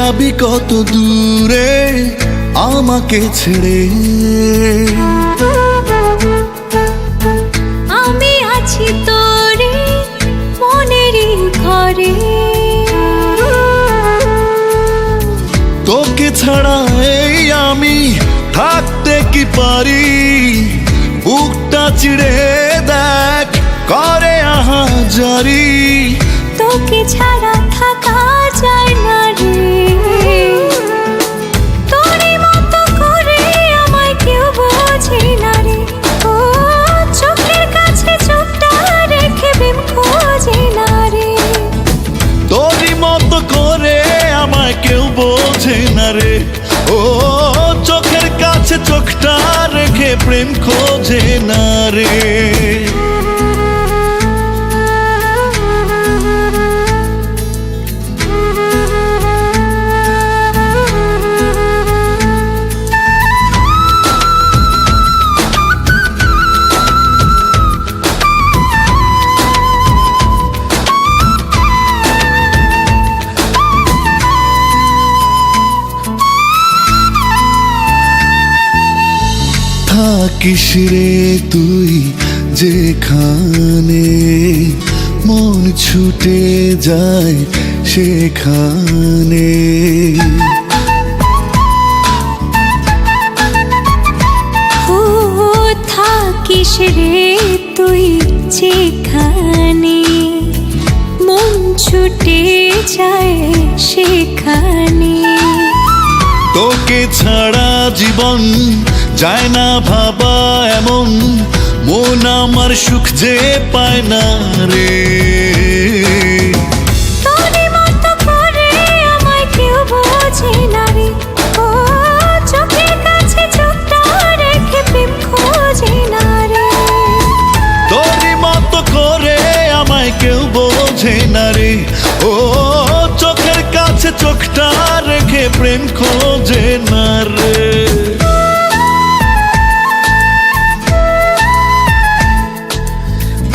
যাবি কত দূরে আমাকে ছেড়ে? আমি আছি তোরে মনেরই ঘরে, তোকে ছাড়া এই আমি থাকতে কি পারি? বুকটা চিড়ে দেখ করে আহাজারি। তোকে ছাড়া থাকা যায় না রে, তোরই মতো করে আমায় কেউ বোঝে না রে। ও চোখের কাছে চোখটা রেখে প্রেম খোঁজে না রে। তোরই মতো করে আমায় কেউ বোঝে না রে। ও চোখের কাছে চোখটা রেখে প্রেম খোঁজে না রে। থাকিস রে তুই যেখানে, মন ছুটে যায় সেখানে। ও থাকিস রে তুই যেখানে, মন ছুটে যায় সেখানে। তোকে ছাড়া জীবন যায় না ভাবা এমন, মন আমার সুখ যে পায় না রে।